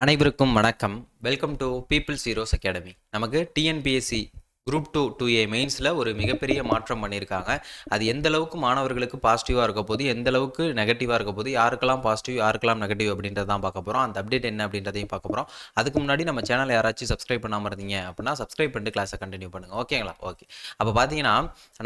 அனைவருக்கும் வணக்கம். Welcome to peoples heroes academy. நமக்கு டிஎன்பிஎஸ்சி குரூப் 2 2A மெயின்ஸில் ஒரு மிகப்பெரிய மாற்றம் பண்ணியிருக்காங்க. அது எந்த அளவுக்கு மாணவர்களுக்கு பாசிட்டிவாக இருக்க போது, எந்த அளவுக்கு நெகட்டிவாக இருக்க போது, யாருக்கெல்லாம் பாசிட்டிவ் யாருக்கெல்லாம் நெகட்டிவ் அப்படின்றத தான் பார்க்க போகிறோம். அந்த அப்டேட் என்ன அப்படின்றதையும் பார்க்க போகிறோம். அதுக்கு முன்னாடி நம்ம சேனலை யாராச்சும் சப்ஸ்கிரைப் பண்ணாமல் இருந்தீங்க அப்படின்னா சப்ஸ்கிரைப் பண்ணிட்டு கிளாஸை கண்டினியூ பண்ணுங்கள். ஓகேங்களா? ஓகே. அப்போ பார்த்தீங்கன்னா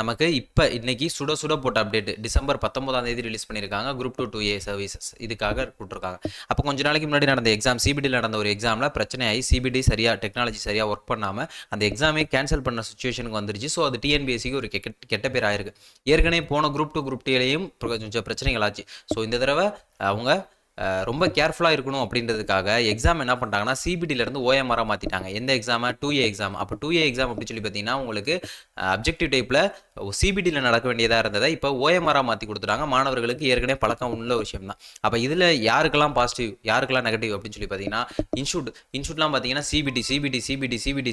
நமக்கு இப்போ இன்னைக்கு சுட சுட போட்ட அப்டேட் டிசம்பர் 19 ரிலீஸ் பண்ணியிருக்காங்க. குரூப் 2 2A சர்வீசஸ் இதுக்காக கொடுத்துருக்காங்க. அப்போ கொஞ்ச நாளைக்கு முன்னாடி நடந்த எக்ஸாம் சிபிடியில் நடந்த ஒரு எக்ஸாமில் பிரச்சனை ஆகி சிபிடி சரியாக டெக்னாலஜி சரியாக ஒர்க் பண்ணாமல் அந்த எக்ஸாமே கேன்சல் பண்ண சுச்சுவேஷனுக்கு வந்துருச்சு. ஸோ அது டிஎன்பிஎஸ்சிக்கு ஒரு கெட்ட பேர் ஆயிருக்கு. ஏற்கனவே போன குரூப் 2 குரூப் 2லையும் கொஞ்சம் பிரச்சனைகள் ஆச்சு. ஸோ இந்த தடவை அவங்க ரொம்ப கேர்ஃபுல்லாக இருக்கணும் அப்படின்றதுக்காக எக்ஸாம் என்ன பண்ணிட்டாங்கன்னா சிபிடியிலேருந்து ஓஎம்ஆராக மாற்றிட்டாங்க. எந்த எக்ஸாமை? 2A exam. அப்போ 2A எக்ஸாம் அப்படின்னு சொல்லி பார்த்தீங்கன்னா உங்களுக்கு அப்ஜெக்டிவ் டைப்பில் சிபிடியில் நடக்க வேண்டியதாக இருந்ததை இப்போ ஓஎம்ஆராக மாற்றி கொடுத்துட்டாங்க. மாணவர்களுக்கு ஏற்கனவே பழக்கம் உள்ள விஷயம் தான். அப்போ இதில் யாருக்கெல்லாம் பாசிட்டிவ் யாருக்கெல்லாம் நெகட்டிவ் அப்படின்னு சொல்லி பார்த்தீங்கன்னா இன்ஸ்டியூட்லாம் பார்த்தீங்கன்னா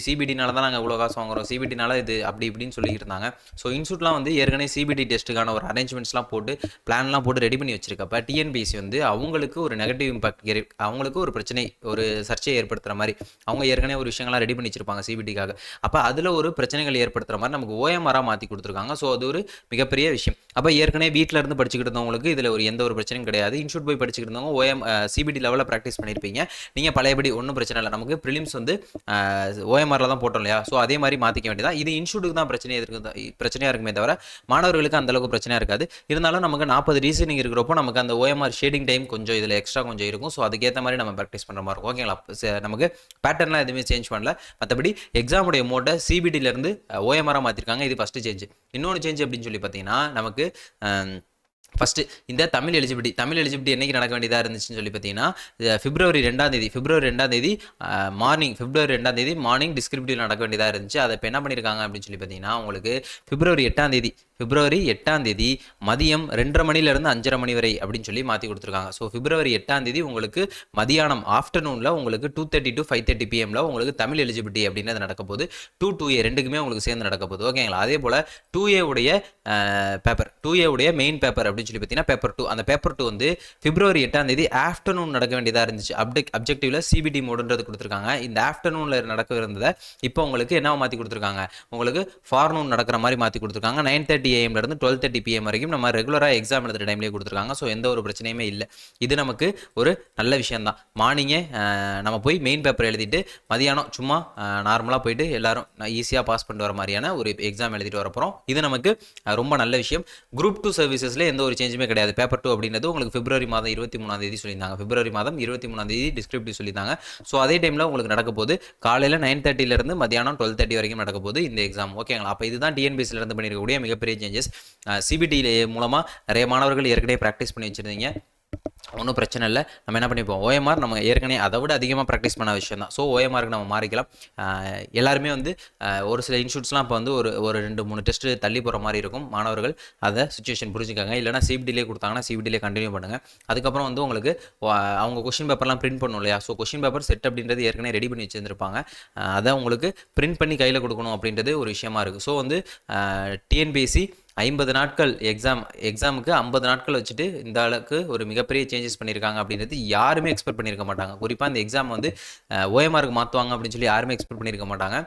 சிபிடினால தான் நாங்கள் இவ்வளோ காசு வாங்குறோம், சிபிடினால இது அப்படி இப்படின்னு சொல்லிட்டு இருந்தாங்க. ஸோ இன்ஸ்டியூட்லாம் வந்து ஏற்கனவே சிபிடி டெஸ்ட்டுக்கான ஒரு அரேஞ்ச்மெண்ட்ஸ்லாம் போட்டு பிளான்லாம் போட்டு ரெடி பண்ணி வச்சிருக்கப்ப டிஎன்பிஎஸ்சி வந்து அவங்களுக்கு ஒரு நெகட்டிவ் இம்பாக்ட், அவங்களுக்கு ஒரு பிரச்சனை, ஒரு சர்ச்சையை ஏற்படுத்துகிற மாதிரி அவங்க ஏற்கனவே ஒரு விஷயங்கள்லாம் ரெடி பண்ணி வச்சிருப்பாங்க சிபிடிக்காக. அப்போ அதில் ஒரு பிரச்சனைகள் ஏற்படுத்துகிற மாதிரி நமக்கு ஓஎம்ஆராக மாற்றி கொடுத்துருக்காங்க. ஸோ அது ஒரு மிகப்பெரிய விஷயம். அப்போ ஏற்கனவே வீட்டில் இருந்து படிச்சுக்கிட்டு இருந்தவங்களுக்கு இதில் எந்த ஒரு பிரச்சனையும் கிடையாது. இன்ஸ்டியூட் போய் படிச்சுக்கிட்டு இருந்தவங்க சிபிடி லெவலில் ப்ராக்டிஸ் பண்ணியிருப்பீங்க. நீங்கள் பழையபடி ஒன்றும் பிரச்சனை இல்லை. நமக்கு ப்ரிலிம்ஸ் வந்து ஓஎம்ஆரில் தான் போட்டோம் இல்லையா? ஸோ அதே மாதிரி மாற்றிக்க வேண்டியதான். இது இன்ஸ்டியூட்டுக்கு தான் பிரச்சனையாக இருக்குமே தவிர மாணவர்களுக்கு அந்தளவுக்கு பிரச்சனையாக இருக்காது. இருந்தாலும் நமக்கு 40 ரீசனிங் இருக்கிறப்போ நமக்கு அந்த ஓஎம்ஆர் ஷேடிங் டைம் கொஞ்சம் இதில் எக்ஸ்ட்ரா கொஞ்சம் இருக்கும். ஸோ அதுக்கேற்ற மாதிரி நம்ம ப்ராக்டிஸ் பண்ணுற மாதிரி இருக்கும். ஓகேங்களா? நமக்கு பேட்டர்ன்லாம் எதுவுமே சேஞ்ச் பண்ணல. மற்றபடி எக்ஸாமுடைய மோட்டை சிபிடியிலேருந்து ஓஎம்ஆராக மாற்றிருக்காங்க. இது ஃபஸ்ட்டு சேஞ்ச். இன்னொன்று சேஞ்ச் அப்படின்னு சொல்லி பார்த்தீங்கன்னா நமக்கு ஃபஸ்ட்டு இந்த தமிழ் எலிஜிபிலிட்டி என்றைக்கு நடக்க வேண்டியதாக இருந்துச்சுன்னு சொல்லி பார்த்தீங்கன்னா பிப்ரவரி 2 மார்னிங் டிஸ்கிரிப்டிவில் நடக்க வேண்டியதாக இருந்துச்சு. அதை இப்போ என்ன பண்ணியிருக்காங்க அப்படின்னு சொல்லி பார்த்தீங்கன்னா உங்களுக்கு பிப்ரவரி 8 மதியம் 2:30 மணிலேருந்து 5:30 மணி வரை அப்படின்னு சொல்லி மாற்றி கொடுத்துருக்காங்க. ஸோ பிப்ரவரி 8 உங்களுக்கு மதியானம் ஆஃப்டர்நூனில் உங்களுக்கு 2:30 to 5:30 PM உங்களுக்கு தமிழ் எலிஜிபிலிட்டி அப்படின்றது நடக்க போகுது. 2A ரெண்டுக்குமே உங்களுக்கு சேர்ந்து நடக்க போகுது. ஓகேங்களா? அதே போல் 2A உடைய பேப்பர், 2A உடைய மெயின் பேப்பர் அப்படின்னு சொல்லி பார்த்தீங்கன்னா பேப்பர் 2, அந்த பேப்பர் 2 வந்து பிப்ரவரி 8 ஆஃப்டர்நூன் நடக்க வேண்டியதாக இருந்துச்சு. அப்ஜெக்டிவ்ல சிபிடி மோடுன்றது கொடுத்துருக்காங்க. இந்த ஆஃப்டர்நூனில் நடக்க இருந்ததை இப்போ உங்களுக்கு என்ன மாற்றி கொடுத்துருக்காங்க? உங்களுக்கு ஃபார்னூன் நடக்கிற மாதிரி மாற்றி கொடுத்துருக்காங்க. 9:30 AM இருந்து 12:30 PM வரைக்கும் நம்ம ரெகுலராக எக்ஸாம் எழுதுகிற டைம்லேயே கொடுத்துருக்காங்க. ஸோ எந்த ஒரு பிரச்சனையுமே இல்லை. இது நமக்கு ஒரு நல்ல விஷயம் தான். மார்னிங்கே நம்ம போய் மெயின் பேப்பர் எழுதிட்டு மதியானம் சும்மா நார்மலாக போயிட்டு எல்லாரும் ஈஸியாக பாஸ் பண்ணிட்டு வர மாதிரியான ஒரு எக்ஸாம் எழுதிட்டு வர போகிறோம். இது நமக்கு ரொம்ப நல்ல விஷயம். குரூப் 2 சர்வீசஸில் எந்த ஒரு சேஞ்சுமே கிடையாது. பேப்பர் 2 அப்படின்றது உங்களுக்கு பிப்ரவரி மாதம் 23 சொல்லியிருந்தாங்க. பிப்ரவரி மாதம் 23 டிஸ்கிரிப்டிவ் சொல்லியிருந்தாங்க. ஸோ அதே டைமில் உங்களுக்கு நடக்க போது காலையில் 9:30 மதியானம் 12:30 வரைக்கும் நடக்க போது இந்த எக்ஸாம். ஓகேங்களா? அப்போ இதுதான் டிஎன்பிஎஸ்சிலேருந்து பண்ணியிருக்கக்கூடிய மிகப்பெரிய சேஞ்சஸ். சிபிடி மூலமாக நிறைய மாணவர்கள் ஏற்கனவே ப்ராக்டிஸ் பண்ணி வச்சுருந்தீங்க. ஒன்றும் பிரச்சனை இல்லை. நம்ம என்ன பண்ணிப்போம், ஓஎம்ஆர் நம்ம ஏற்கனவே அதை விட அதிகமாக ப்ராக்டிஸ் பண்ண விஷயம் தான். ஸோ ஓஎம்ஆருக்கு நம்ம மாறிக்கலாம். எல்லாருமே வந்து ஒரு சில இன்ஸ்டியூட்ஸ்லாம் இப்போ வந்து ஒரு 2-3 டெஸ்ட்டு தள்ளி போகிற மாதிரி இருக்கும். மாணவர்கள் அதை சுச்சுவேஷன் புரிஞ்சுக்காங்க. இல்லைனா சிபிடிலே கொடுத்தாங்கன்னா சிபிடிலே கண்டினியூ பண்ணுங்கள். அதுக்கப்புறம் வந்து உங்களுக்கு அவங்க கொஷின் பேப்பர்லாம் பிரிண்ட் பண்ணணும் இல்லையா? ஸோ கொஷின் பேப்பர் செட் அப்படின்றது ஏற்கனவே ரெடி பண்ணி வச்சுருந்துருப்பாங்க. அதை உங்களுக்கு பிரிண்ட் பண்ணி கையில் கொடுக்கணும் அப்படின்றது ஒரு விஷயமா இருக்குது. ஸோ வந்து டிஎன்பிஎஸ்சி 50 நாட்கள் எக்ஸாமுக்கு 50 நாட்கள் வச்சுட்டு இந்த அளவுக்கு ஒரு மிகப்பெரிய சேஞ்சஸ் பண்ணியிருக்காங்க அப்படின்றது யாருமே எக்ஸ்பெக்ட் பண்ணியிருக்க மாட்டாங்க. குறிப்பாக இந்த எக்ஸாம் வந்து ஓஎம்ஆருக்கு மாற்றுவாங்க அப்படின்னு சொல்லி யாருமே எக்ஸ்பெக்ட் பண்ணியிருக்க மாட்டாங்க.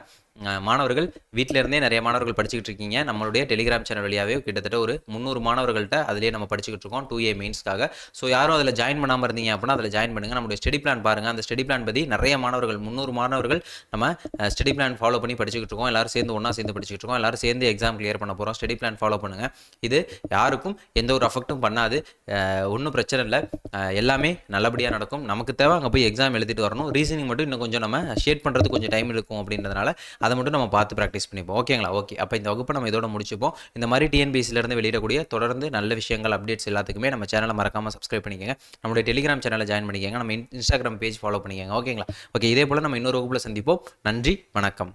மாணவர்கள் வீட்டில் இருந்தே நிறைய மாணவர்கள் படிச்சுக்கிட்டு இருக்கீங்க. நம்மளுடைய டெலிகிராம் சேனல் வழியாகவே கிட்டத்தட்ட ஒரு 300 மாணவர்கள்ட்ட அதிலே நம்ம படிச்சுக்கிட்டு இருக்கோம் 2A மெயின்ஸ்க்காக. ஸோ யாரும் அதில் ஜாயின் பண்ணாமல் இருந்தீங்க அப்படின்னா அதில் ஜாயின் பண்ணுங்கள். நம்மளுடைய ஸ்டடி பிளான் பாருங்கள். அந்த ஸ்டடி பிளான் பற்றி நிறைய மாணவர்கள் 300 மாணவர்கள் நம்ம ஸ்டடி பிளான் ஃபாலோ பண்ணி படிச்சுக்கிட்டு இருக்கோம். எல்லாரும் சேர்ந்து ஒன்றா சேர்ந்து படிச்சுக்கிட்டு இருக்கோம். எல்லாரும் சேர்ந்து எக்ஸாம் கிளியர் பண்ண போகிறோம். ஸ்டடி பிளான் ஃபாலோ பண்ணுங்கள். இது யாருக்கும் எந்த ஒரு அஃபெக்ட்டும் பண்ணாது. ஒன்றும் பிரச்சனை இல்லை. எல்லாமே நல்லபடியாக நடக்கும். நமக்கு தேவை அங்கே போய் எக்ஸாம் எழுதிட்டு வரணும். ரீசனிங் மட்டும் இன்னும் கொஞ்சம் நம்ம ஷேட் பண்ணுறது கொஞ்சம் டைம் இருக்கும் அப்படின்றதுனால அதை மட்டும் நம்ம பார்த்து ப்ராக்டிஸ் பண்ணிப்போம். ஓகேங்களா? ஓகே. அப்போ இந்த வகுப்பை நம்ம இதோட முடிச்சுப்போம். இந்த மாதிரி டிஎன்பிஎஸ்சிலேருந்து வெளியிடக்கூடிய தொடர்ந்து நல்ல விஷயங்கள் அப்டேட்ஸ் எல்லாத்துக்குமே நம்ம சேனலை மறக்காமல் சப்ஸ்கிரைப் பண்ணிக்கோங்க. நம்மளுடைய டெலிகிராம் சேனலை ஜாயின் பண்ணிக்கோங்க. நம்ம இன்ஸ்டாகிராம் பேஜ் ஃபாலோ பண்ணிக்கோங்க. ஓகேங்களா? ஓகே. இதே போல் நம்ம இன்னொரு வகுப்பில் சந்திப்போம். நன்றி, வணக்கம்.